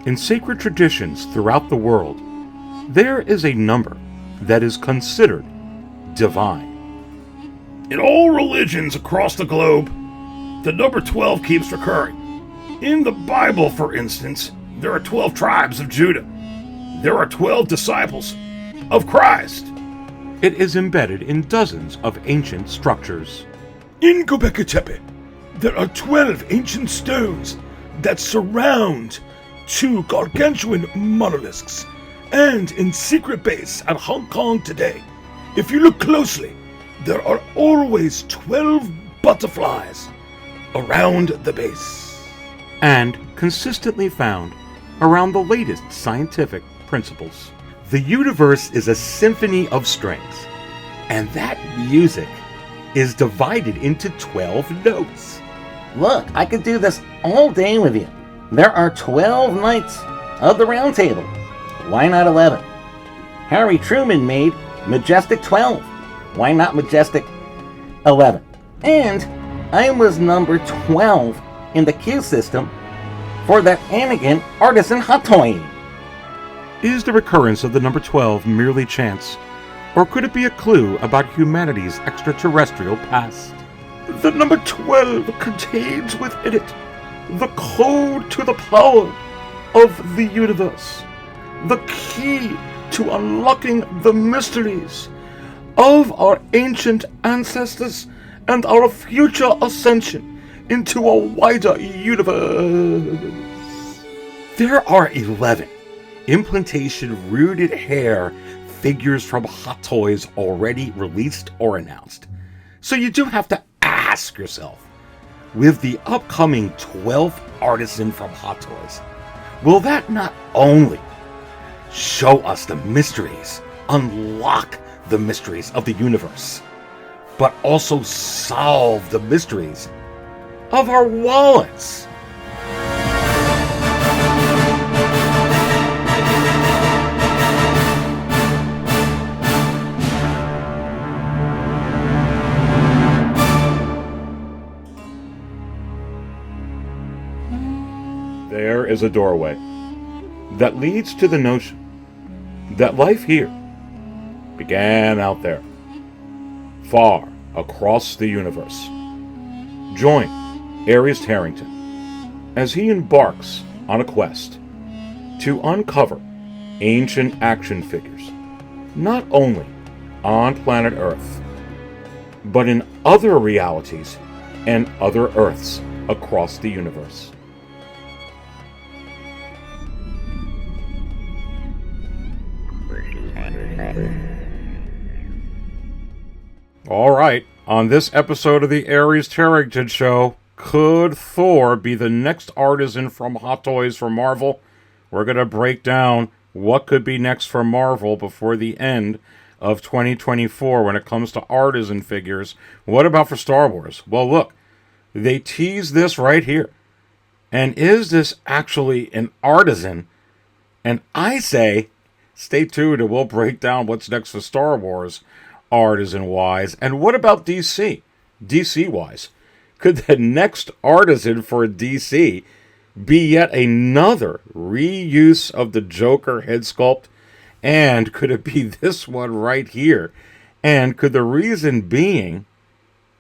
In sacred traditions throughout the world, there is a number that is considered divine. In all religions across the globe, the number 12 keeps recurring. In the Bible, for instance, there are 12 tribes of Judah. There are 12 disciples of Christ. It is embedded in dozens of ancient structures. In Göbekli Tepe, there are 12 ancient stones that surround 2 gargantuan monoliths. And in Secret Base at Hong Kong today, if you look closely, there are always 12 butterflies around the base. And consistently found around the latest scientific principles. The universe is a symphony of strings, and that music is divided into 12 notes. Look, I could do this all day with you. There are 12 knights of the Round Table. Why not 11? Harry Truman made Majestic 12. Why not Majestic 11? And I was number 12 in the Q system for that Anakin Artisan hot toy. Is the recurrence of the number 12 merely chance, or could it be a clue about humanity's extraterrestrial past? The number 12 contains within it the code to the power of the universe, the key to unlocking the mysteries of our ancient ancestors and our future ascension into a wider universe. There are 11 implantation-rooted hair figures from Hot Toys already released or announced. So you do have to ask yourself, with the upcoming 12th Artisan from Hot Toys, will that not only show us the mysteries, unlock the mysteries of the universe, but also solve the mysteries of our wallets? There is a doorway that leads to the notion that life here began out there, far across the universe. Join Aries Tarrington as he embarks on a quest to uncover ancient action figures, not only on planet Earth, but in other realities and other Earths across the universe. All right, on this episode of the Aries Tarrington Show, could Thor be the next artisan from Hot Toys for Marvel? We're going to break down what could be next for Marvel before the end of 2024 when it comes to artisan figures. What about for Star Wars? Well, look, they tease this right here. And is this actually an artisan? And I say, stay tuned and we'll break down what's next for Star Wars artisan-wise. And what about DC? DC-wise? Could the next artisan for DC be yet another reuse of the Joker head sculpt? And could it be this one right here? And could the reason being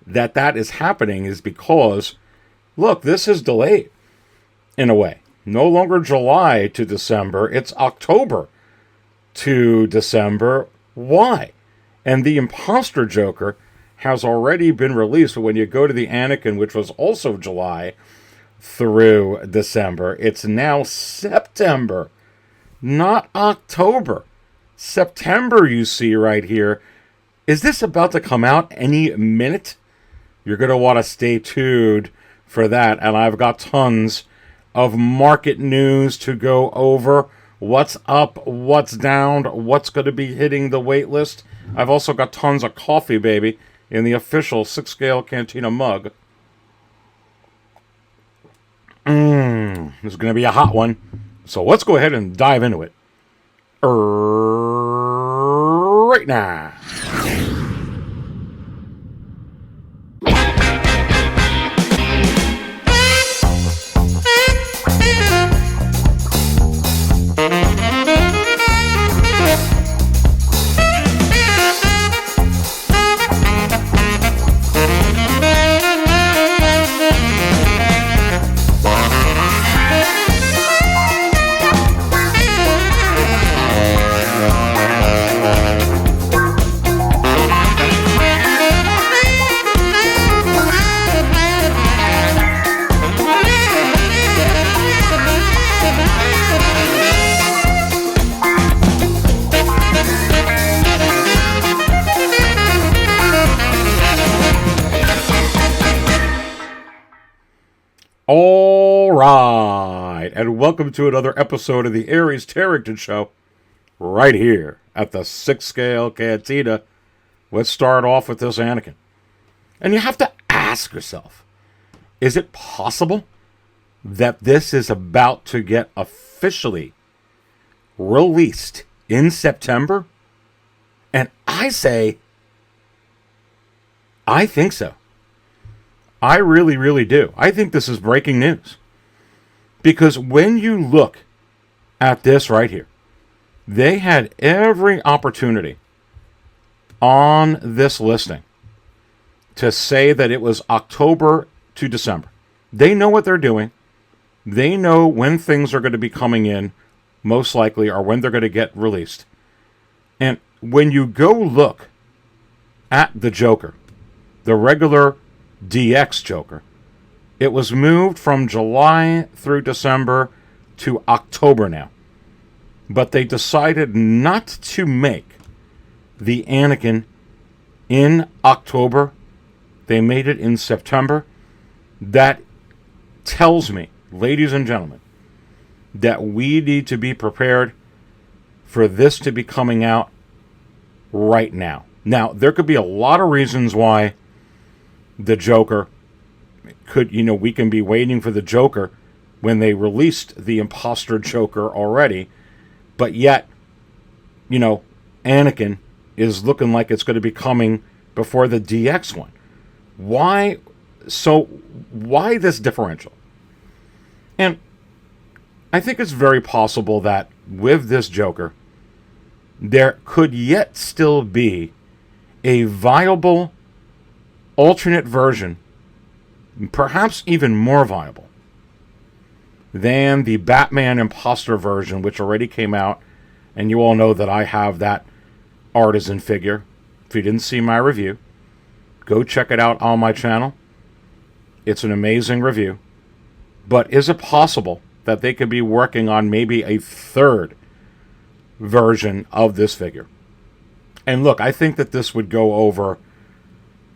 that that is happening is because, look, this is delayed in a way. No longer July to December, it's October to December. Why? And the Imposter Joker has already been released. When you go to the Anakin, which was also July through December, it's now September, not October. September, you see right here. Is this about to come out any minute? You're going to want to stay tuned for that. And I've got tons of market news to go over. What's up, what's down, what's going to be hitting the wait list. I've also got tons of coffee, baby, in the official 6-scale Cantina mug. This is going to be a hot one. So let's go ahead and dive into it right now. All right, and welcome to another episode of the Aries Tarrington Show, right here at the 6-Scale Cantina. Let's start off with this Anakin. And you have to ask yourself, is it possible that this is about to get officially released in September? And I say, I think so. I really, really do. I think this is breaking news. Because when you look at this right here, they had every opportunity on this listing to say that it was October to December. They know what they're doing. They know when things are going to be coming in, most likely, or when they're going to get released. And when you go look at the Joker, the regular DX Joker, it was moved from July through December to October now. But they decided not to make the Anakin in October. They made it in September. That tells me, ladies and gentlemen, that we need to be prepared for this to be coming out right now. Now, there could be a lot of reasons why the Joker could, we can be waiting for the Joker when they released the imposter Joker already, but yet, Anakin is looking like it's going to be coming before the DX one. Why? So why this differential? And I think it's very possible that with this Joker, there could yet still be a viable alternate version, perhaps even more viable than the Batman imposter version, which already came out. And you all know that I have that Artisan figure. If you didn't see my review, go check it out on my channel. It's an amazing review. But is it possible that they could be working on maybe a third version of this figure? And look, I think that this would go over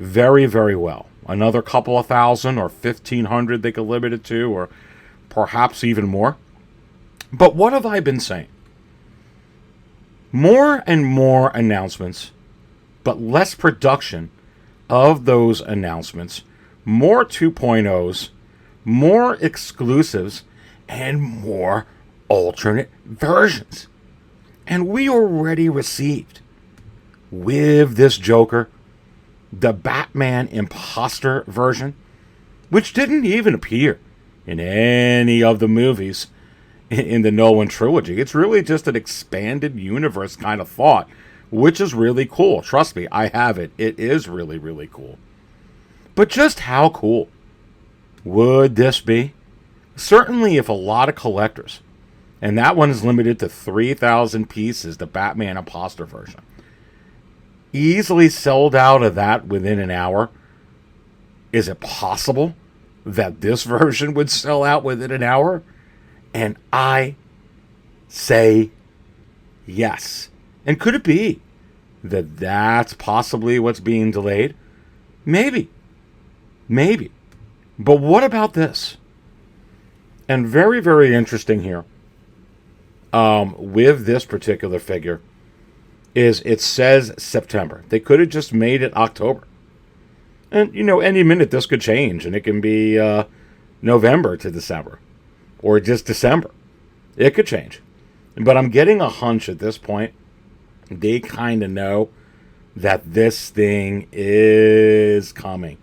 very, very well. Another couple of thousand or 1,500 they could limit it to, or perhaps even more. But what have I been saying? More and more announcements, but less production of those announcements. More 2.0s, more exclusives, and more alternate versions. And we already received, with this Joker, the Batman imposter version, which didn't even appear in any of the movies in the Nolan trilogy. It's really just an expanded universe kind of thought, which is really cool. Trust me, I have it. It is really, really cool. But just how cool would this be? Certainly if a lot of collectors, and that one is limited to 3,000 pieces, the Batman imposter version, easily sold out of that within an hour. Is it possible that this version would sell out within an hour? And I say yes. And could it be that that's possibly what's being delayed? Maybe. But what about this? And very, very interesting here, with this particular figure, is it says September. They could have just made it October. And, any minute this could change, and it can be November to December, or just December. It could change. But I'm getting a hunch at this point, they kind of know that this thing is coming.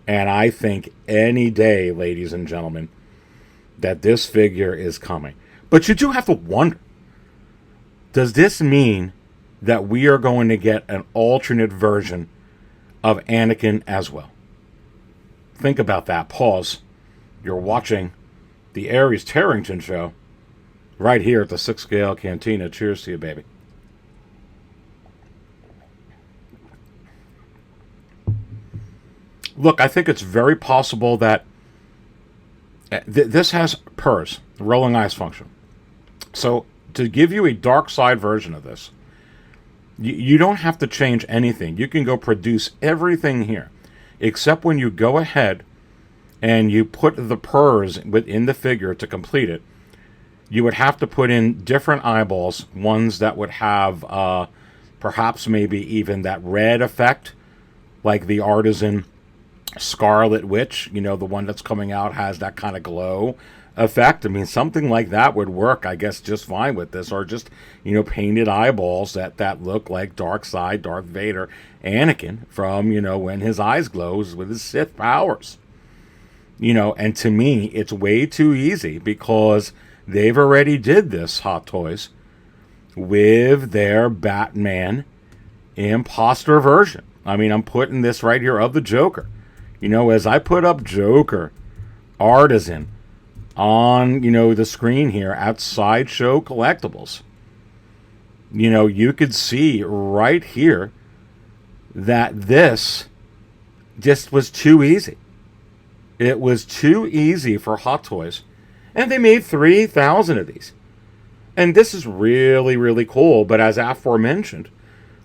And I think any day, ladies and gentlemen, that this figure is coming. But you do have to wonder, does this mean that we are going to get an alternate version of Anakin as well? Think about that. Pause. You're watching the Aries Tarrington Show right here at the 6-Scale Cantina. Cheers to you, baby. Look, I think it's very possible that this has PERS, rolling eyes function. So to give you a dark side version of this, you don't have to change anything. You can go produce everything here, except when you go ahead and you put the purrs within the figure to complete it, you would have to put in different eyeballs, ones that would have perhaps maybe even that red effect, like the Artisan Scarlet Witch, the one that's coming out has that kind of glow effect. I mean, something like that would work, I guess, just fine with this, or just, painted eyeballs that look like Darth Vader, Anakin from, when his eyes glows with his Sith powers. And to me, it's way too easy because they've already did this, Hot Toys, with their Batman imposter version. I mean, I'm putting this right here of the Joker. As I put up Joker Artisan on, the screen here at Sideshow Collectibles, you could see right here that this just was too easy. It was too easy for Hot Toys. And they made 3,000 of these. And this is really, really cool. But as aforementioned,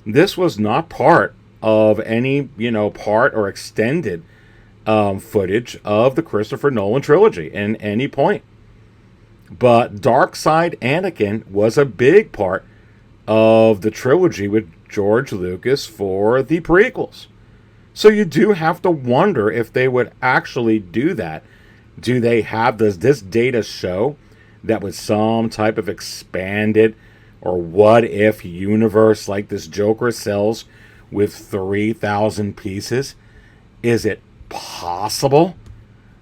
this was not part of any, part or extended footage of the Christopher Nolan trilogy in any point. But Darkseid Anakin was a big part of the trilogy with George Lucas for the prequels. So you do have to wonder if they would actually do that. Do they have, does this data show that with some type of expanded or what if universe like this Joker sells with 3,000 pieces, is it possible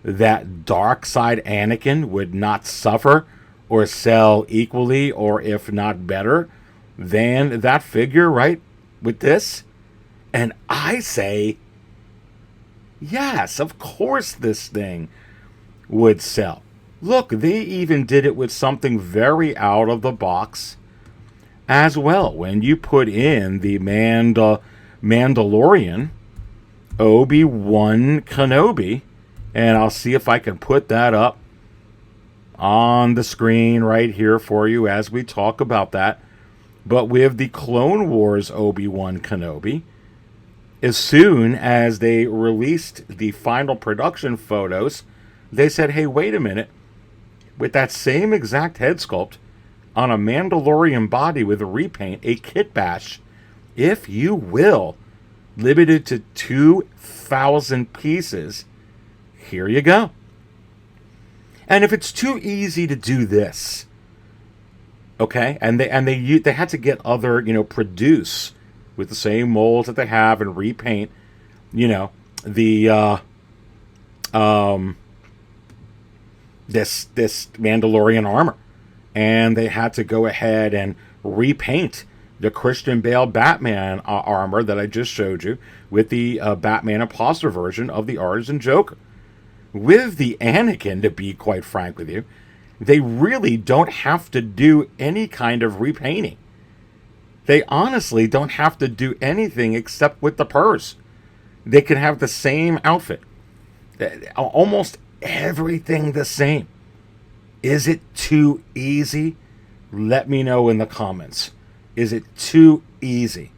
that Darkseid Anakin would not suffer or sell equally or if not better than that figure, right, with this? And I say, yes, of course this thing would sell. Look, they even did it with something very out of the box as well. When you put in the Mandalorian Obi-Wan Kenobi, and I'll see if I can put that up on the screen right here for you as we talk about that. But with the Clone Wars Obi-Wan Kenobi, as soon as they released the final production photos, they said, hey, wait a minute. With that same exact head sculpt on a Mandalorian body with a repaint, a kit bash, if you will, limited to 2,000 pieces, here you go. And if it's too easy to do this, okay, and they had to get other, produce with the same molds that they have and repaint, the this Mandalorian armor, and they had to go ahead and repaint the Christian Bale Batman armor that I just showed you with the Batman imposter version of the Artisan Joker. With the Anakin, to be quite frank with you, they really don't have to do any kind of repainting. They honestly don't have to do anything except with the purse. They can have the same outfit. Almost everything the same. Is it too easy? Let me know in the comments. Is it too easy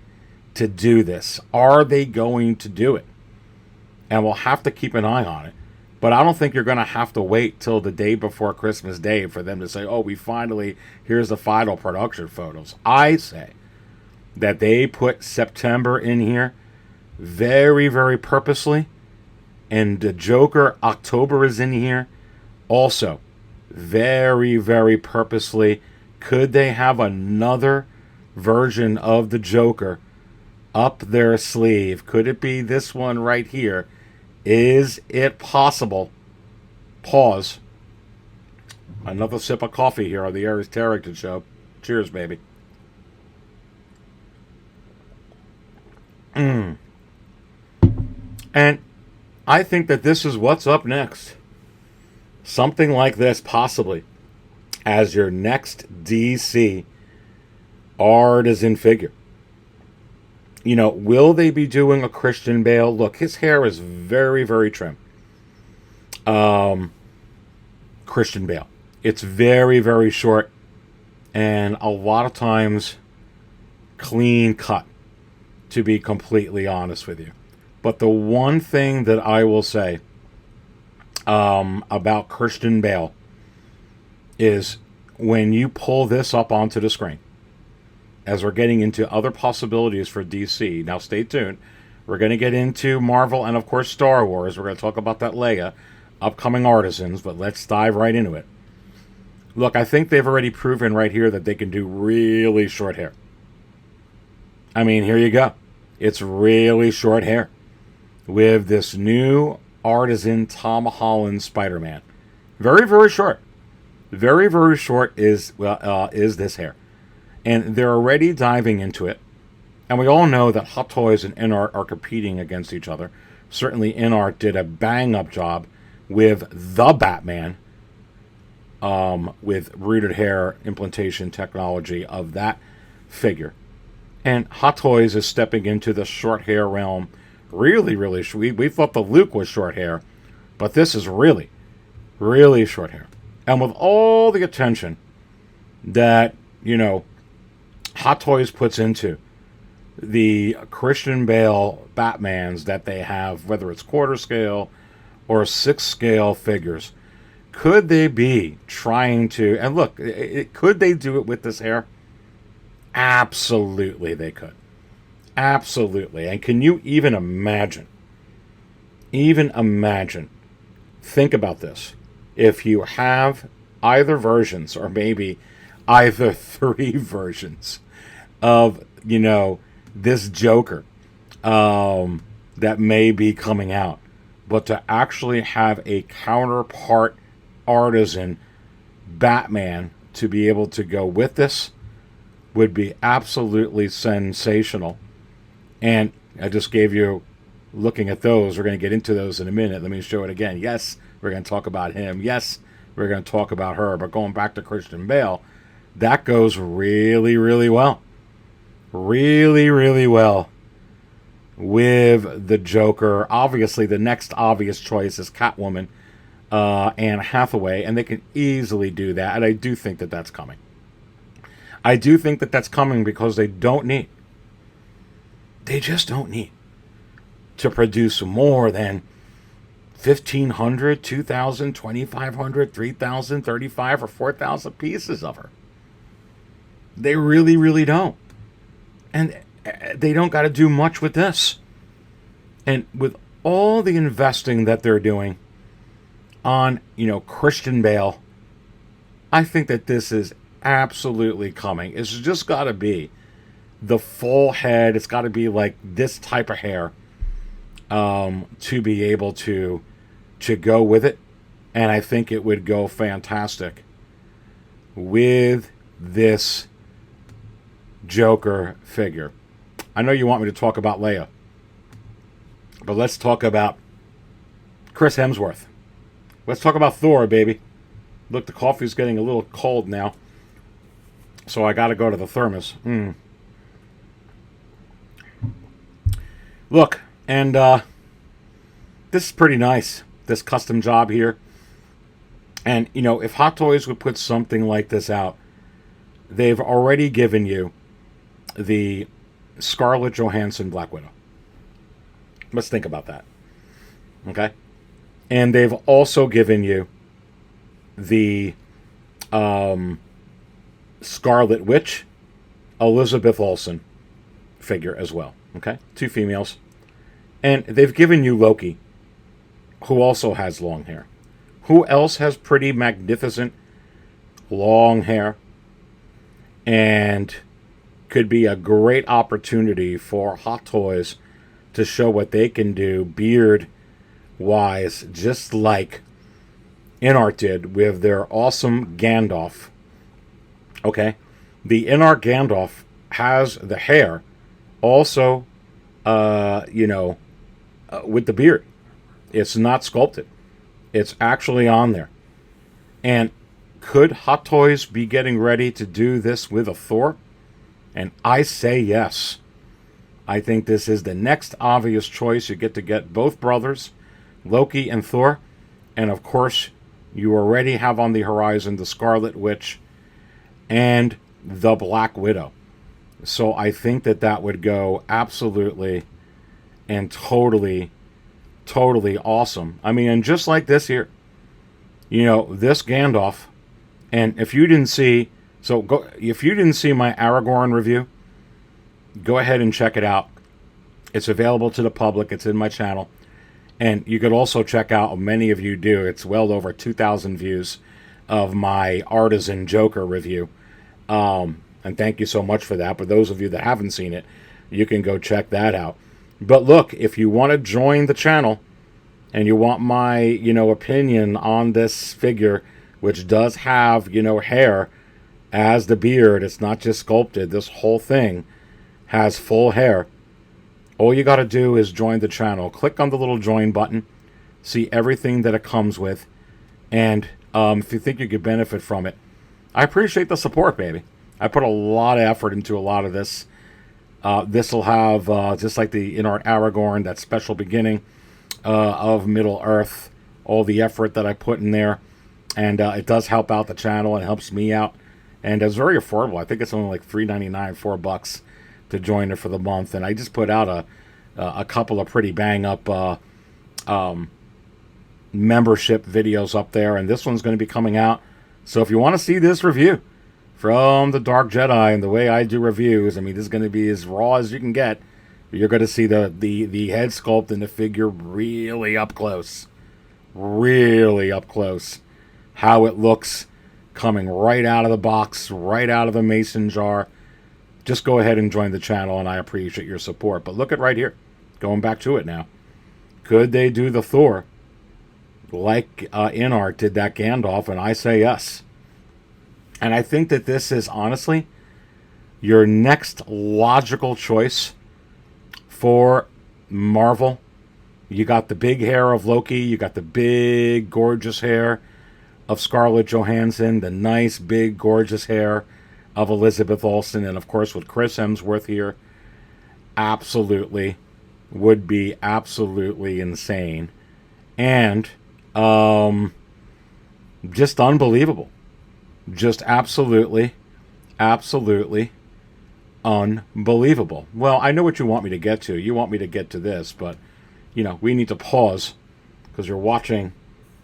to do this? Are they going to do it? And we'll have to keep an eye on it. But I don't think you're going to have to wait till the day before Christmas Day for them to say, oh, here's the final production photos. I say that they put September in here very, very purposely. And the Joker, October is in here also very, very purposely. Could they have another version of the Joker up their sleeve? Could it be this one right here? Is it possible? Pause. Another sip of coffee here on the Aries Tarrington Show. Cheers, baby. And I think that this is what's up next. Something like this, possibly, as your next DC Artisan figure. Will they be doing a Christian Bale? Look, his hair is very, very trim. Christian Bale. It's very, very short. And a lot of times, clean cut, to be completely honest with you. But the one thing that I will say, about Christian Bale is when you pull this up onto the screen, as we're getting into other possibilities for DC. Now, stay tuned. We're going to get into Marvel and, of course, Star Wars. We're going to talk about that Leia, upcoming Artisans, but let's dive right into it. Look, I think they've already proven right here that they can do really short hair. I mean, here you go. It's really short hair with this new Artisan Tom Holland Spider-Man. Very, very short. Very, very short is this hair. And they're already diving into it. And we all know that Hot Toys and InArt are competing against each other. Certainly InArt did a bang-up job with the Batman, with rooted hair implantation technology of that figure. And Hot Toys is stepping into the short hair realm. Really, really short. We thought the Luke was short hair, but this is really, really short hair. And with all the attention that, Hot Toys puts into the Christian Bale Batmans that they have, whether it's quarter scale or 6 scale figures, could they be trying to, and look, could they do it with this hair? Absolutely they could. Absolutely. And can you even imagine, think about this, if you have either versions, or maybe either 3 versions of, this Joker that may be coming out, but to actually have a counterpart Artisan Batman to be able to go with this would be absolutely sensational. And I just gave you, looking at those, we're going to get into those in a minute. Let me show it again. Yes, we're going to talk about him. Yes, we're going to talk about her. But going back to Christian Bale, that goes really, really well. Really, really well with the Joker. Obviously, the next obvious choice is Catwoman, Anne Hathaway, and they can easily do that. And I do think that that's coming. I do think that that's coming because they just don't need to produce more than 1,500, 2,000, 2,500, 3,000, 35, or 4,000 pieces of her. They really, really don't. And they don't got to do much with this. And with all the investing that they're doing on, Christian Bale, I think that this is absolutely coming. It's just got to be the full head. It's got to be like this type of hair to be able to go with it. And I think it would go fantastic with this Joker figure. I know you want me to talk about Leia, but let's talk about Chris Hemsworth. Let's talk about Thor, baby. Look, the coffee's getting a little cold now, so I got to go to the thermos. Look, and this is pretty nice, this custom job here. And, if Hot Toys would put something like this out, they've already given you the Scarlett Johansson Black Widow. Let's think about that. Okay? And they've also given you the Scarlet Witch Elizabeth Olsen figure as well. Okay? 2 females. And they've given you Loki, who also has long hair. Who else has pretty magnificent long hair? And could be a great opportunity for Hot Toys to show what they can do beard-wise, just like InArt did with their awesome Gandalf. Okay? The InArt Gandalf has the hair also, with the beard. It's not sculpted. It's actually on there. And could Hot Toys be getting ready to do this with a Thor? And I say yes. I think this is the next obvious choice. You get both brothers, Loki and Thor. And of course, you already have on the horizon the Scarlet Witch and the Black Widow. So I think that would go absolutely and totally awesome. I mean, and just like this here, You know, this Gandalf, and if you didn't see, if you didn't see my Aragorn review, go ahead and check it out. It's available to the public. It's in my channel. And you could also check out, many of you do, it's well over 2,000 views of my Artisan Joker review. And thank you so much for that. But those of you that haven't seen it, you can go check that out. But look, if you want to join the channel and you want my, opinion on this figure, which does have, hair as the beard, it's not just sculpted. This whole thing has full hair. All you got to do is join the channel. Click on the little join button. See everything that it comes with. And if you think you could benefit from it, I appreciate the support, baby. I put a lot of effort into a lot of this. This will have, just like the In-Art Aragorn, that special beginning of Middle-earth, all the effort that I put in there. And it does help out the channel and helps me out. And it's very affordable. I think it's only like $3.99, $4 to join it for the month. And I just put out a couple of pretty bang-up membership videos up there. And this one's going to be coming out. So if you want to see this review from the Dark Jedi and the way I do reviews, I mean, this is going to be as raw as you can get. You're going to see the head sculpt and the figure really up close. Really up close. How it looks coming right out of the box, right out of the mason jar. Just go ahead and join the channel, and I appreciate your support. But look at right here. Going back to it now. Could they do the Thor like InArt did that Gandalf? And I say yes. And I think that this is, honestly, your next logical choice for Marvel. You got the big hair of Loki. You got the big, gorgeous hair of Scarlett Johansson. The nice, big, gorgeous hair of Elizabeth Olsen. And, of course, with Chris Hemsworth here, absolutely would be absolutely insane. And just unbelievable. Just absolutely, absolutely unbelievable. Well, I know what you want me to get to. You want me to get to this, but, we need to pause because you're watching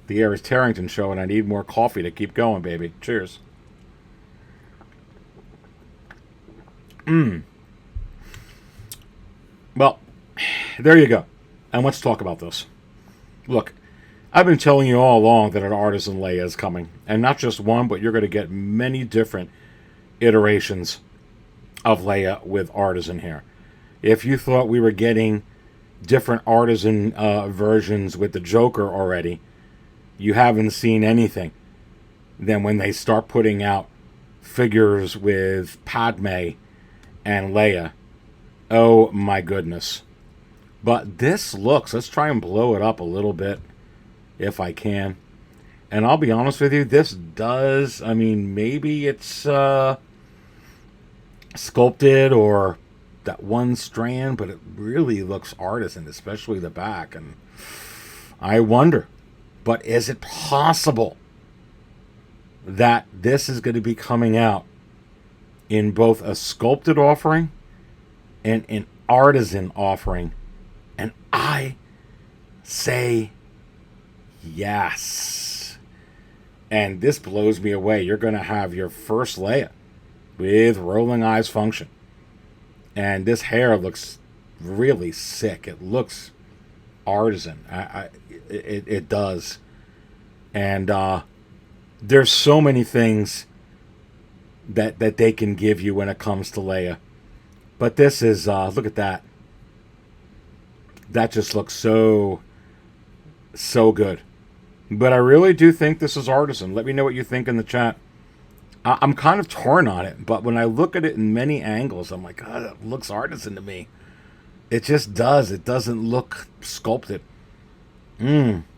the Aries Tarrington show, and I need more coffee to keep going, baby. Cheers. Well, there you go. And let's talk about this. Look, I've been telling you all along that an Artisan Leia is coming. And not just one, but you're going to get many different iterations of Leia with Artisan hair. If you thought we were getting different Artisan versions with the Joker already, you haven't seen anything. Then when they start putting out figures with Padme and Leia, oh my goodness. But this looks, let's try and blow it up a little bit if I can. And I'll be honest with you, this does, I mean, maybe it's sculpted or that one strand, but it really looks Artisan, especially the back. And I wonder, but is it possible that this is going to be coming out in both a sculpted offering and an Artisan offering? And I say yes. And this blows me away. You're going to have your first Leia with rolling eyes function. And this hair looks really sick. It looks Artisan. It does. And there's so many things that they can give you when it comes to Leia. But this is, look at that. That just looks so good. But I really do think this is Artisan. Let me know what you think in the chat. I'm kind of torn on it, but when I look at it in many angles, I'm like, God, it looks Artisan to me. It just does. It doesn't look sculpted.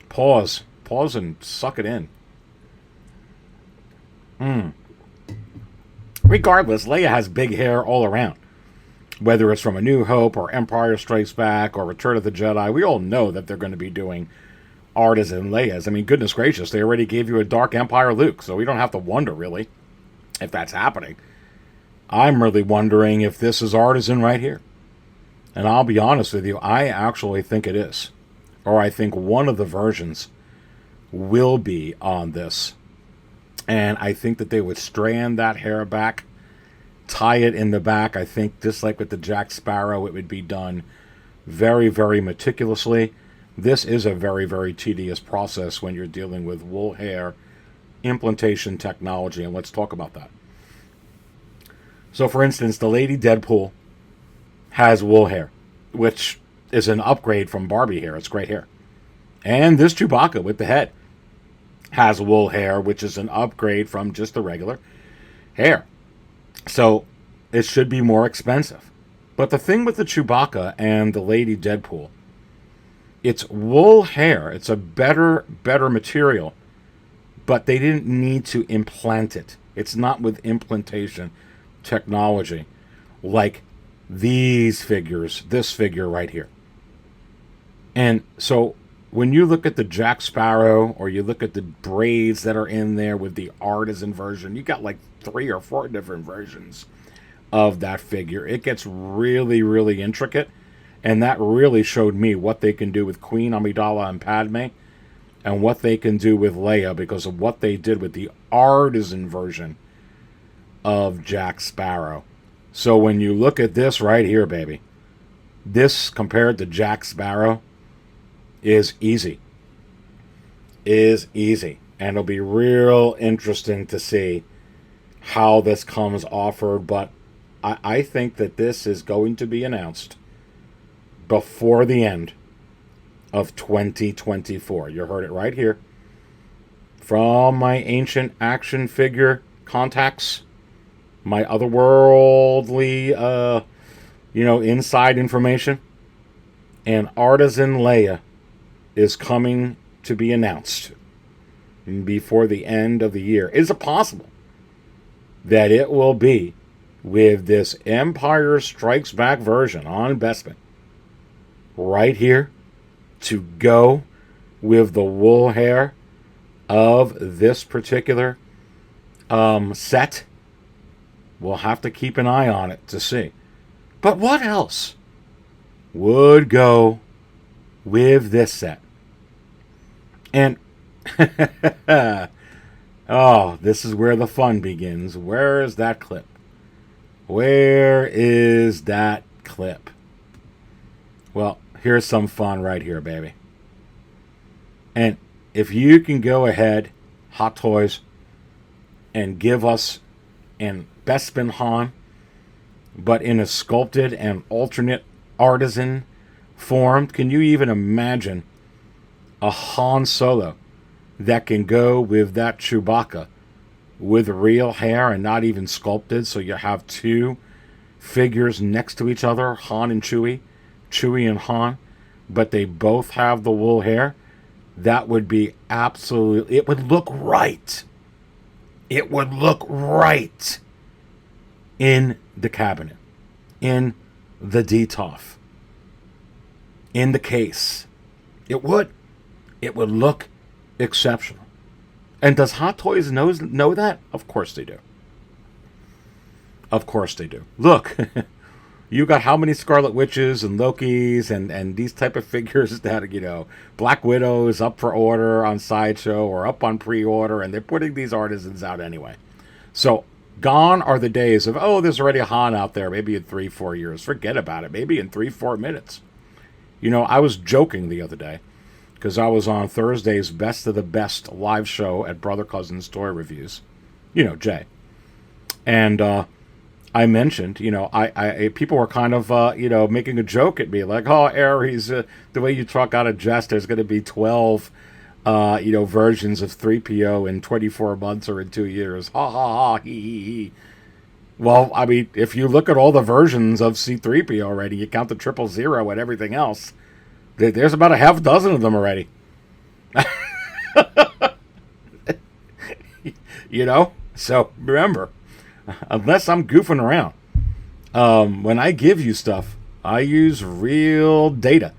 Pause. Pause and suck it in. Regardless, Leia has big hair all around. Whether it's from A New Hope or Empire Strikes Back or Return of the Jedi, we all know that they're going to be doing Artisan Leias. I mean, goodness gracious, they already gave you a Dark Empire Luke, so we don't have to wonder, really, if that's happening. I'm really wondering if this is Artisan right here. And I'll be honest with you, I actually think it is. Or I think one of the versions will be on this. And I think that they would strand that hair back, tie it in the back. I think just like with the Jack Sparrow, it would be done very, very meticulously. This is a very, very tedious process when you're dealing with wool hair implantation technology, and let's talk about that. So, for instance, the Lady Deadpool has wool hair, which is an upgrade from Barbie hair. It's great hair. And this Chewbacca with the head has wool hair, which is an upgrade from just the regular hair. So it should be more expensive. But the thing with the Chewbacca and the Lady Deadpool, it's wool hair. It's a better material. But they didn't need to implant it. It's not with implantation technology like these figures, this figure right here. And so when you look at the Jack Sparrow, or you look at the braids that are in there with the artisan version, you got like 3 or 4 different versions of that figure. It gets really, really intricate. And that really showed me what they can do with Queen Amidala and Padme, and what they can do with Leia, because of what they did with the artisan version of Jack Sparrow. So when you look at this right here, baby, this compared to Jack Sparrow is easy. And it'll be real interesting to see how this comes offered. But I think that this is going to be announced before the end of 2024. You heard it right here from my Ancient Action Figure contacts, my otherworldly, inside information. And Artisan Leia is coming to be announced before the end of the year. Is it possible that it will be with this Empire Strikes Back version on Bespin right here, to go with the wool hair of this particular set? We'll have to keep an eye on it to see. But what else would go with this set? And oh, this is where the fun begins. Where is that clip? Where is that clip? Well, here's some fun right here, baby. And if you can go ahead, Hot Toys, and give us an Bespin Han, but in a sculpted and alternate artisan form, can you even imagine a Han Solo that can go with that Chewbacca with real hair and not even sculpted? So you have 2 figures next to each other, Han and Chewie and Han, but they both have the wool hair. That would be absolutely, it would look right. It would look right in the cabinet, in the DTOF, in the case. It would look exceptional. And does Hot Toys know that? Of course they do. Of course they do. Look, you got how many Scarlet Witches and Lokis and these type of figures that, Black Widows up for order on Sideshow or up on pre-order, and they're putting these artisans out anyway. So gone are the days of, oh, there's already a Han out there, maybe in 3-4 years. Forget about it. Maybe in 3-4 minutes. I was joking the other day, because I was on Thursday's Best of the Best live show at Brother Cousin's Toy Reviews. Jay. And I mentioned, I people were kind of, making a joke at me, like, oh, Aries, the way you talk out of jest, there's going to be 12, versions of 3PO in 24 months or in 2 years. Ha, ha, ha, he, he. Well, I mean, if you look at all the versions of C-3PO already, you count the 000 and everything else, there's about a half dozen of them already. So remember, unless I'm goofing around, when I give you stuff, I use real data.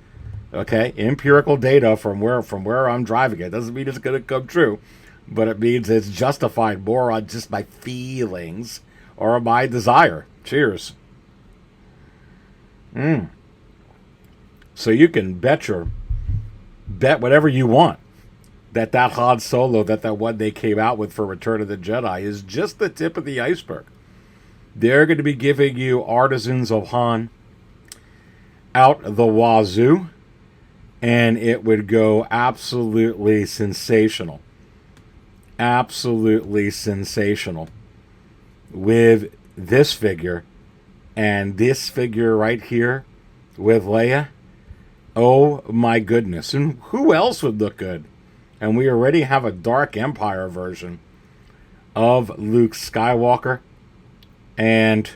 Okay, empirical data from where I'm driving it. Doesn't mean it's going to come true, but it means it's justified more on just my feelings or my desire. Cheers. So you can bet whatever you want that Han Solo, that one they came out with for Return of the Jedi is just the tip of the iceberg. They're going to be giving you Artisans of Han out the wazoo, and it would go absolutely sensational. Absolutely sensational with this figure and this figure right here with Leia. Oh my goodness. And who else would look good? And we already have a Dark Empire version of Luke Skywalker. And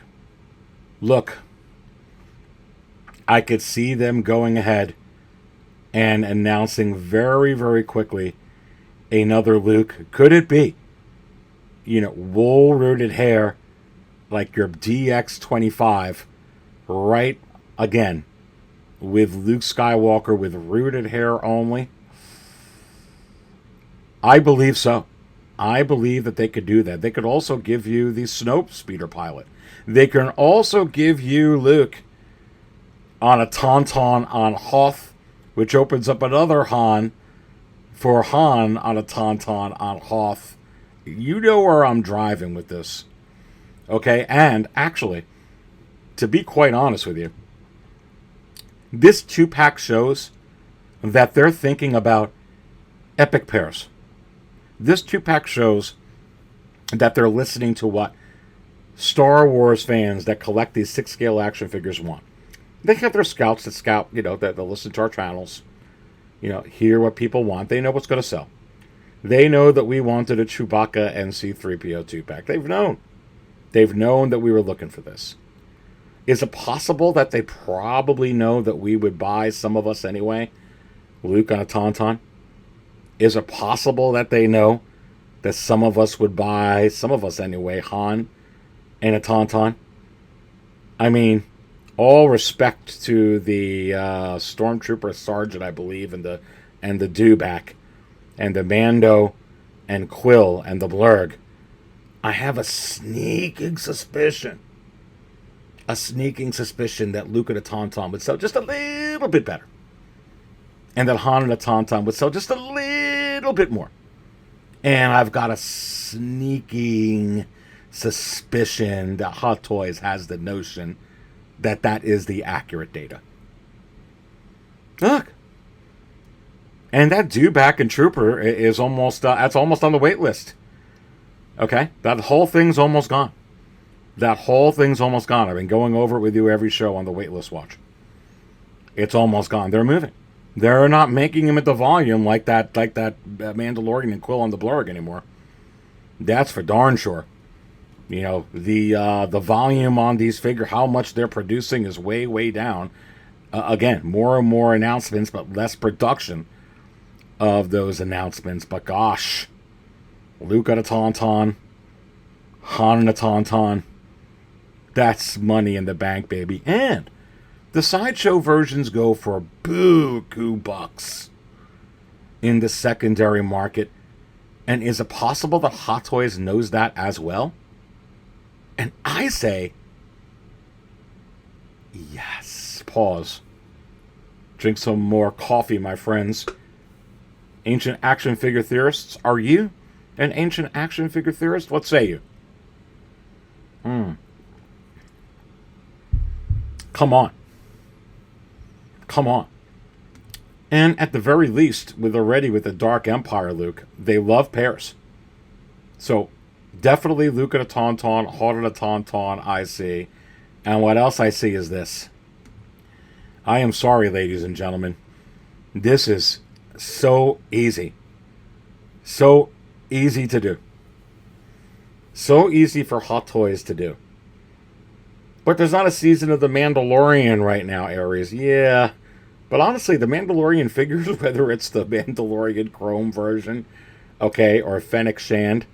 look, I could see them going ahead and announcing very, very quickly another Luke. Could it be, wool-rooted hair like your DX25, right again, with Luke Skywalker with rooted hair only? I believe so. I believe that they could do that. They could also give you the Snoke speeder pilot. They can also give you Luke on a Tauntaun on Hoth, which opens up another Han for Han on a Tauntaun on Hoth. You know where I'm driving with this. Okay, and actually, to be quite honest with you, this 2-pack shows that they're thinking about epic pairs. This 2-pack shows that they're listening to what Star Wars fans that collect these 6-scale action figures want. They have their scouts that scout, that listen to our channels, hear what people want. They know what's going to sell. They know that we wanted a Chewbacca and C-3PO 2-pack. They've known. They've known that we were looking for this. Is it possible that they probably know that we would buy, some of us anyway, Luke on a Tauntaun? Is it possible that they know that some of us would buy, some of us anyway, Han and a Tauntaun? I mean, all respect to the Stormtrooper Sergeant, I believe, and the Dewback, and the Mando and Quill and the Blurg. I have a sneaking suspicion that Luke and a Tauntaun would sell just a little bit better. And that Han and a Tauntaun would sell just a little bit more. And I've got a sneaking suspicion that Hot Toys has the notion that that is the accurate data. Look. And that Dewback and Trooper is almost, that's almost on the wait list. Okay? That whole thing's almost gone. I've been going over it with you every show on the waitlist watch. It's almost gone. They're moving. They're not making them at the volume like that Mandalorian and Quill on the Blurg anymore. That's for darn sure. The volume on these figures, how much they're producing is way, way down. Again, more and more announcements, but less production of those announcements. But gosh, Luke at a Tauntaun, Han and a Tauntaun. That's money in the bank, baby. And the sideshow versions go for buku bucks in the secondary market. And is it possible that Hot Toys knows that as well? And I say, yes. Pause. Drink some more coffee, my friends. Ancient Action Figure Theorists, are you an Ancient Action Figure Theorist? What say you? Come on. And at the very least, with the Dark Empire Luke, they love pairs. So, definitely Luke and a Tauntaun, Han and a Tauntaun, I see. And what else I see is this. I am sorry, ladies and gentlemen. This is so easy. So easy to do. So easy for Hot Toys to do. But there's not a season of The Mandalorian right now, Aries. Yeah. But honestly, the Mandalorian figures, whether it's the Mandalorian Chrome version, okay, or Fennec Shand,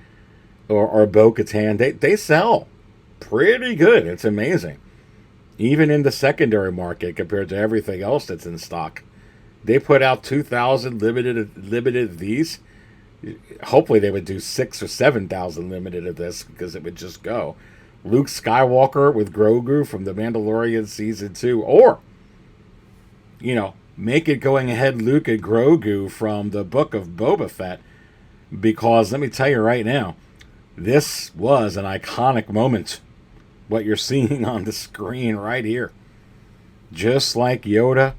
or Bo-Katan, they sell pretty good. It's amazing. Even in the secondary market compared to everything else that's in stock. They put out 2,000 limited of these. Hopefully they would do 6,000 or 7,000 limited of this because it would just go. Luke Skywalker with Grogu from The Mandalorian Season 2. Or, make it going ahead Luke and Grogu from the Book of Boba Fett, because let me tell you right now, this was an iconic moment. What you're seeing on the screen right here. Just like Yoda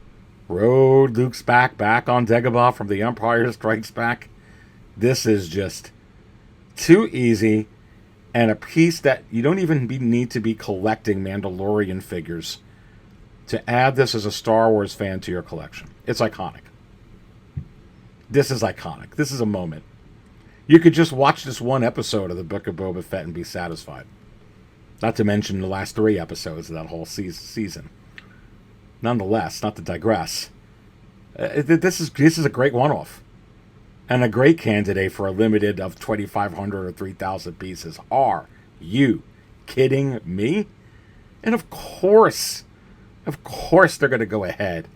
rode Luke's back on Dagobah from The Empire Strikes Back. This is just too easy, and a piece that you don't even need to be collecting Mandalorian figures to add this as a Star Wars fan to your collection. It's iconic. This is iconic. This is a moment. You could just watch this one episode of the Book of Boba Fett and be satisfied. Not to mention the last 3 episodes of that whole season. Nonetheless, not to digress, this is a great one-off. And a great candidate for a limited of 2,500 or 3,000 pieces. Are you kidding me? And of course they're going to go ahead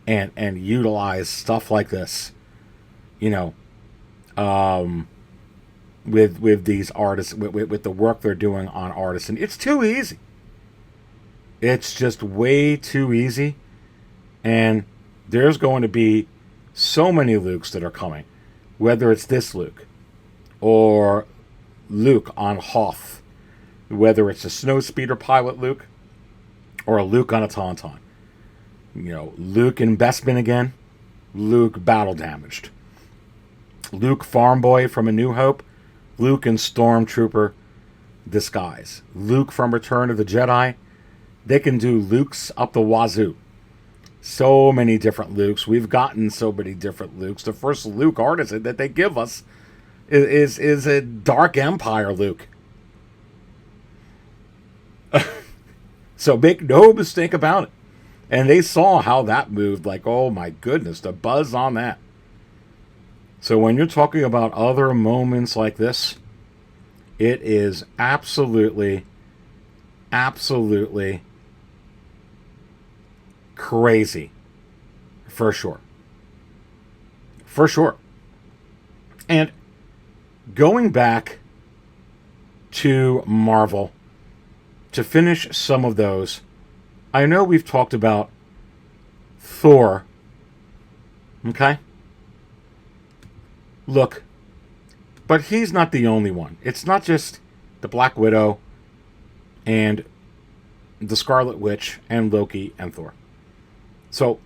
and utilize stuff like this, with these artists, with the work they're doing on Artisan. It's too easy. It's just way too easy. And there's going to be so many Lukes that are coming. Whether it's this Luke, or Luke on Hoth, whether it's a Snowspeeder pilot Luke, or a Luke on a Tauntaun. Luke in Bespin again, Luke battle damaged. Luke farm boy from A New Hope, Luke in Stormtrooper disguise. Luke from Return of the Jedi. They can do Lukes up the wazoo. So many different Lukes. We've gotten so many different Lukes. The first Luke artisan that they give us is a Dark Empire Luke. So make no mistake about it. And they saw how that moved. Like, oh my goodness, the buzz on that. So when you're talking about other moments like this, it is absolutely crazy. For sure. And going back to Marvel, to finish some of those, I know we've talked about Thor. Okay? Look, but he's not the only one. It's not just the Black Widow and the Scarlet Witch and Loki and Thor. So,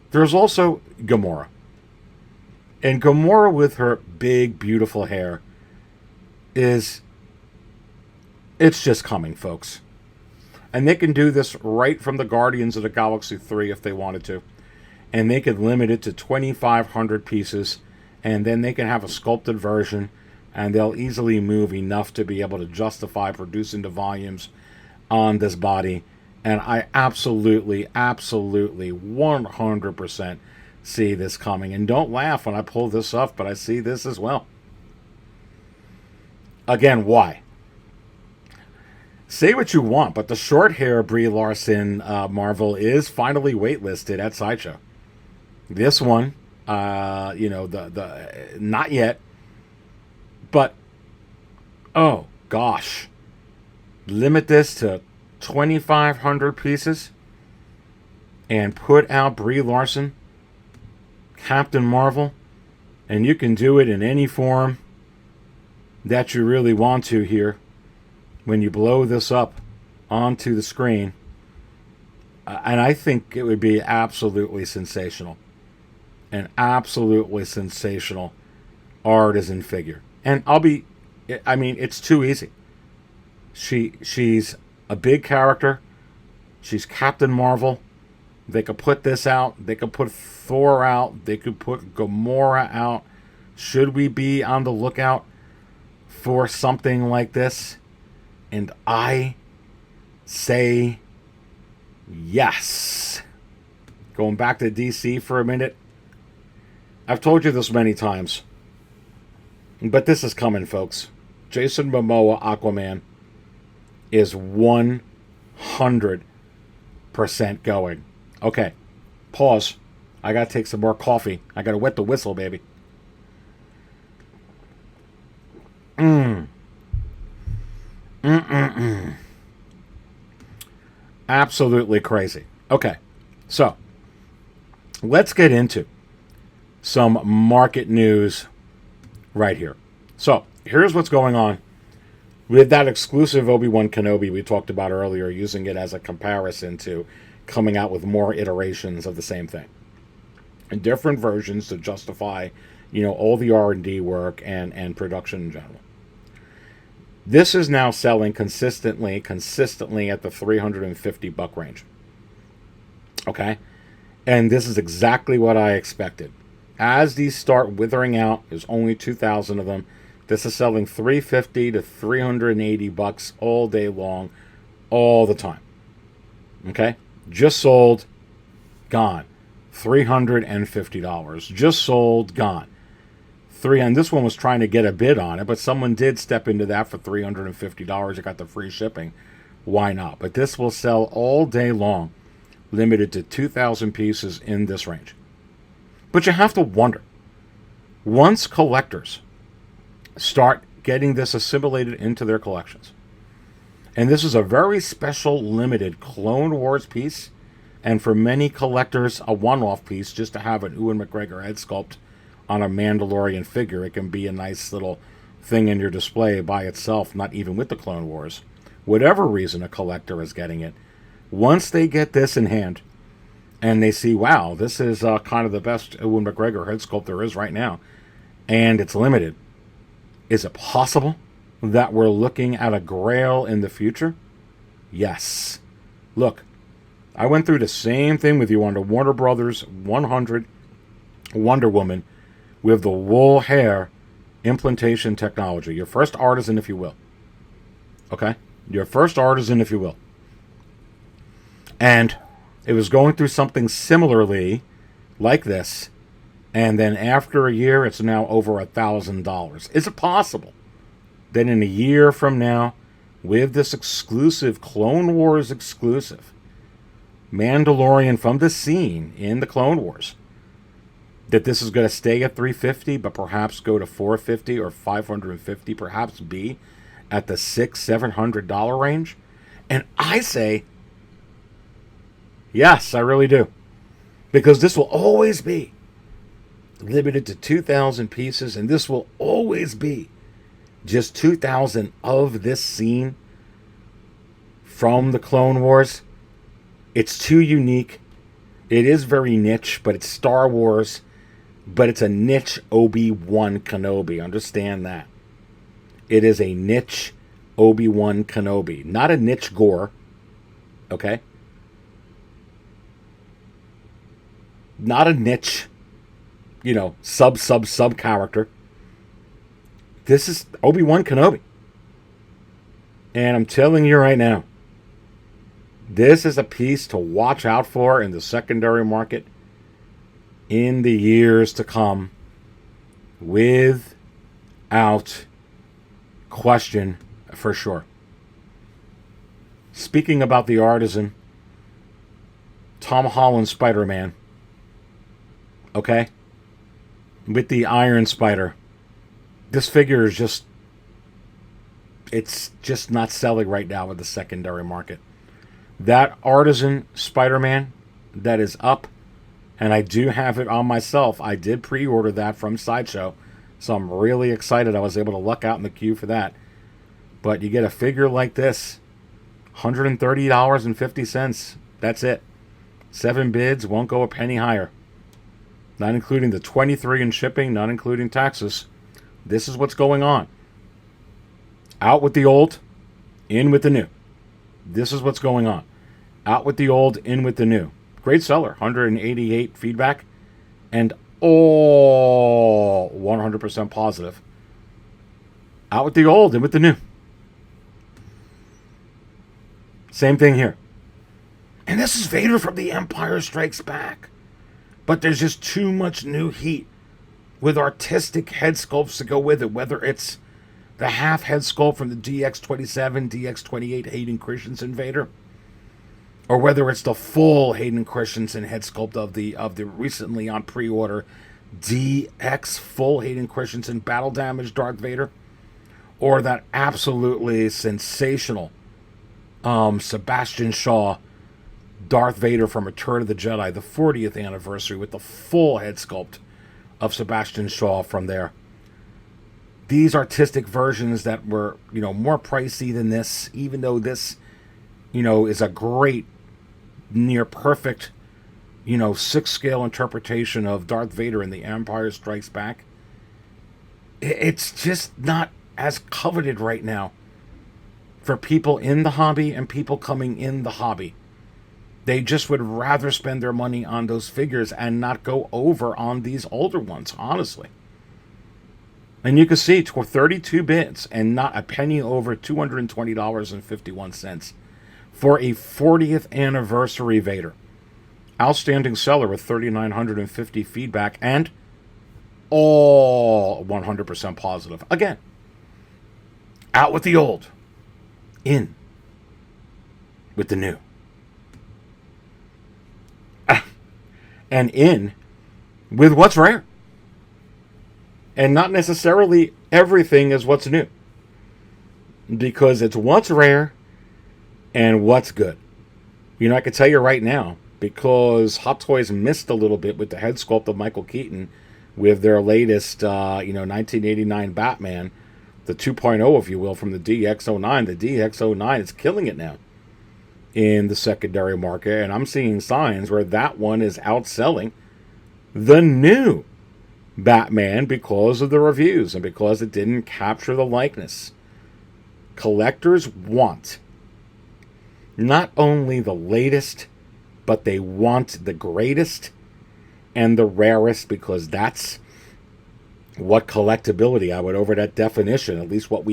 there's also Gamora. And Gamora with her big, beautiful hair it's just coming, folks. And they can do this right from the Guardians of the Galaxy 3 if they wanted to. And they could limit it to 2,500 pieces. And then they can have a sculpted version. And they'll easily move enough to be able to justify producing the volumes on this body. And I absolutely 100% see this coming. And don't laugh when I pull this off, but I see this as well. Again, why? Say what you want, but the short hair Brie Larson Marvel is finally waitlisted at Sideshow. This one, the not yet, but oh gosh, limit this to 2,500 pieces and put out Brie Larson, Captain Marvel, and you can do it in any form that you really want to here. When you blow this up onto the screen, and I think it would be absolutely sensational. An absolutely sensational artisan figure. And it's too easy. She's a big character. She's Captain Marvel. They could put this out. They could put Thor out. They could put Gamora out. Should we be on the lookout for something like this? And I say yes. Going back to DC for a minute. I've told you this many times. But this is coming, folks. Jason Momoa Aquaman is 100% going. Okay. Pause. I gotta take some more coffee. I gotta wet the whistle, baby. Absolutely crazy. Okay. So, let's get into some market news right here. So, here's what's going on with that exclusive Obi-Wan Kenobi we talked about earlier, using it as a comparison to coming out with more iterations of the same thing. And different versions to justify, all the R&D work and production in general. This is now selling consistently at the $350 range. Okay? And this is exactly what I expected. As these start withering out, there's only 2,000 of them. This is selling $350 to $380 all day long, all the time. Okay? Just sold, gone. $350. Just sold, gone. And this one was trying to get a bid on it, but someone did step into that for $350. It got the free shipping. Why not? But this will sell all day long, limited to 2,000 pieces in this range. But you have to wonder, once collectors start getting this assimilated into their collections, and this is a very special limited Clone Wars piece, and for many collectors a one-off piece, just to have an Ewan McGregor head sculpt on a Mandalorian figure. It can be a nice little thing in your display by itself, not even with the Clone Wars. Whatever reason a collector is getting it, once they get this in hand and they see, wow, this is kind of the best Ewan McGregor head sculpt there is right now, and it's limited, is it possible that we're looking at a grail in the future? Yes. Look, I went through the same thing with you on the Warner Brothers 100 Wonder Woman with the wool hair implantation technology. Your first artisan, if you will. Okay? Your first artisan, if you will. And it was going through something similarly like this, and then after a year, it's now over $1,000. Is it possible that in a year from now, with this exclusive, Clone Wars exclusive, Mandalorian from the scene in the Clone Wars, that this is going to stay at $350, but perhaps go to $450 or $550, perhaps be at the $600-$700 range? And I say, yes, I really do. Because this will always be limited to 2,000 pieces, and this will always be just 2,000 of this scene from the Clone Wars. It's too unique. It is very niche, but it's Star Wars. But it's a niche Obi-Wan Kenobi. Understand that. It is a niche Obi-Wan Kenobi. Not a niche Gore. Okay? Not a niche, sub character. This is Obi-Wan Kenobi. And I'm telling you right now, this is a piece to watch out for in the secondary market in the years to come, without question, for sure. Speaking about the artisan, Tom Holland Spider-Man, okay, with the Iron Spider, this figure is it's just not selling right now with the secondary market. That artisan Spider-Man that is up, and I do have it on myself. I did pre-order that from Sideshow, so I'm really excited I was able to luck out in the queue for that. But you get a figure like this, $130.50. That's it. 7 bids, won't go a penny higher. Not including the $23 in shipping, not including taxes. This is what's going on. Out with the old, in with the new. This is what's going on. Out with the old, in with the new. Great seller, 188 feedback, and all 100% positive. Out with the old, in with the new. Same thing here. And this is Vader from The Empire Strikes Back. But there's just too much new heat with artistic head sculpts to go with it, whether it's the half head sculpt from the DX27, DX28 Hayden Christensen Vader, or whether it's the full Hayden Christensen head sculpt of the recently on pre-order DX full Hayden Christensen battle damage Darth Vader, or that absolutely sensational Sebastian Shaw Darth Vader from Return of the Jedi, the 40th anniversary, with the full head sculpt of Sebastian Shaw from there. These artistic versions that were, more pricey than this, even though this, is a great, near perfect, 6-scale interpretation of Darth Vader in The Empire Strikes Back. It's just not as coveted right now for people in the hobby and people coming in the hobby. They just would rather spend their money on those figures and not go over on these older ones, honestly. And you can see 32 bids and not a penny over $220.51 for a 40th anniversary Vader. Outstanding seller with 3,950 feedback and all 100% positive. Again, out with the old, in with the new. And in with what's rare. And not necessarily everything is what's new. Because it's what's rare and what's good. I can tell you right now, because Hot Toys missed a little bit with the head sculpt of Michael Keaton with their latest, 1989 Batman, the 2.0, if you will, from the DX09. The DX09 is killing it now in the secondary market, and I'm seeing signs where that one is outselling the new Batman because of the reviews and because it didn't capture the likeness. Collectors want not only the latest, but they want the greatest and the rarest, because that's what collectability, I would over that definition, at least what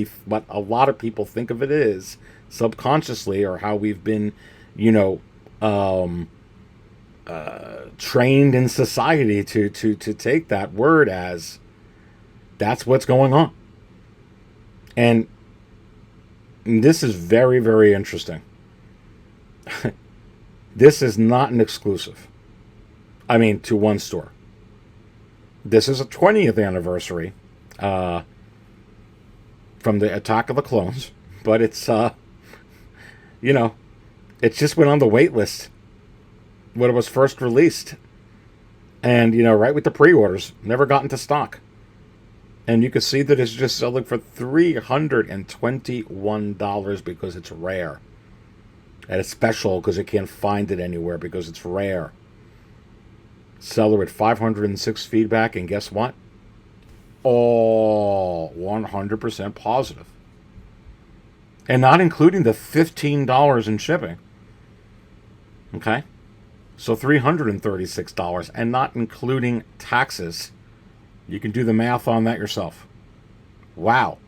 a lot of people think of it is subconsciously, or how we've been, trained in society to take that word as that's what's going on. And this is very, very interesting. This is not an exclusive. To one store. This is a 20th anniversary from the Attack of the Clones, but it's, it just went on the wait list when it was first released. And, right with the pre-orders, never got into stock. And you can see that it's just selling for $321 because it's rare. And it's special because you can't find it anywhere because it's rare. Seller at 506 feedback, and guess what? All 100% positive. And not including the $15 in shipping. Okay? So $336, and not including taxes. You can do the math on that yourself. Wow.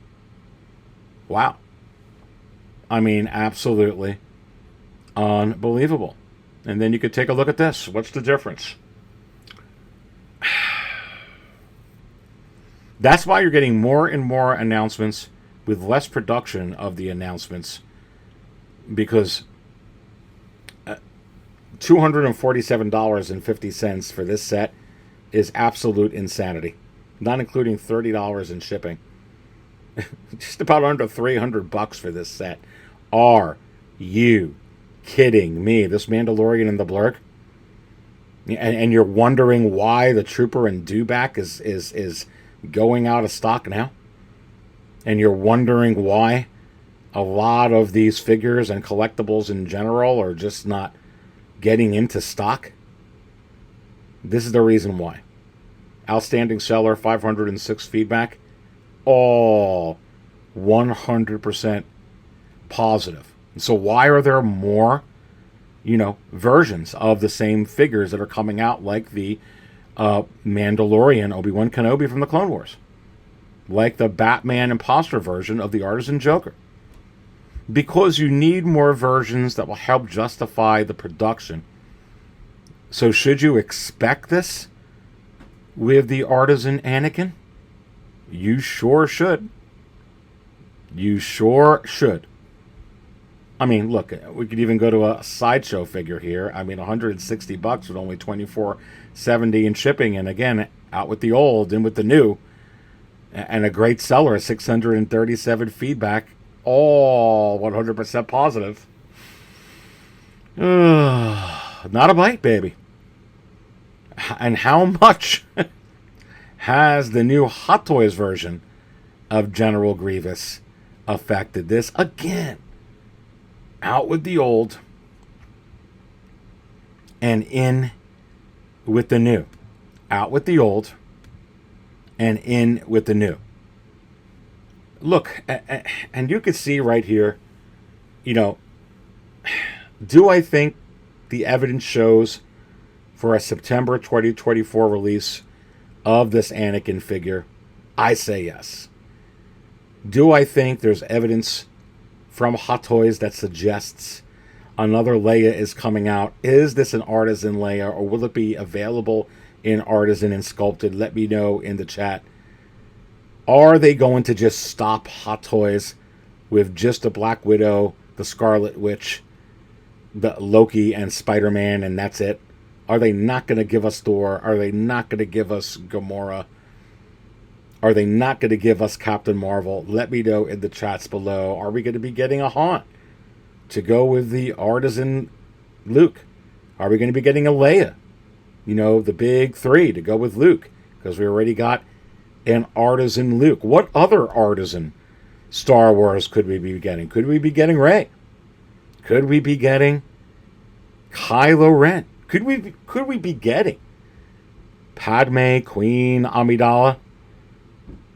Absolutely unbelievable. And then you could take a look at this. What's the difference? That's why you're getting more and more announcements with less production of the announcements, because $247.50 for this set is absolute insanity, not including $30 in shipping. Just about under $300 for this set. Are you kidding me? This Mandalorian and the Blurg? And you're wondering why the Trooper and Dewback is going out of stock now? And you're wondering why a lot of these figures and collectibles in general are just not getting into stock? This is the reason why. Outstanding seller, 506 feedback. All 100% positive. So why are there more, versions of the same figures that are coming out, like the Mandalorian Obi-Wan Kenobi from the Clone Wars, like the Batman imposter version of the Artisan Joker? Because you need more versions that will help justify the production. So should you expect this with the Artisan Anakin? You sure should. You sure should. Look, we could even go to a sideshow figure here. $160 with only $24.70 in shipping. And again, out with the old, in with the new. And a great seller, 637 feedback. All 100% positive. Not a bite, baby. And how much has the new Hot Toys version of General Grievous affected this? Again, out with the old and in with the new. Out with the old and in with the new. Look, and you can see right here, do I think the evidence shows for a September 2024 release of this Anakin figure? I say yes. Do I think there's evidence from Hot Toys that suggests another Leia is coming out? Is this an Artisan Leia, or will it be available in Artisan and Sculpted? Let me know in the chat. Are they going to just stop Hot Toys with just the Black Widow, the Scarlet Witch, the Loki, and Spider-Man, and that's it? Are they not going to give us Thor? Are they not going to give us Gamora? Are they not going to give us Captain Marvel? Let me know in the chats below. Are we going to be getting a Han to go with the Artisan Luke? Are we going to be getting a Leia? The big three to go with Luke, because we already got an Artisan Luke. What other Artisan Star Wars could we be getting? Could we be getting Rey? Could we be getting Kylo Ren? Could we be getting Padme, Queen Amidala?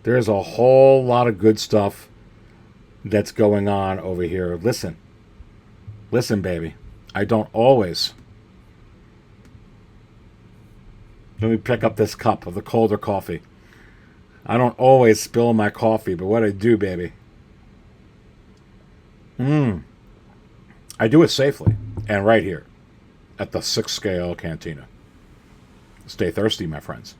There's a whole lot of good stuff that's going on over here. Listen, baby. I don't always. Let me pick up this cup of the colder coffee. I don't always spill my coffee, but what I do, baby. I do it safely and right here at the 6 scale cantina. Stay thirsty, my friends.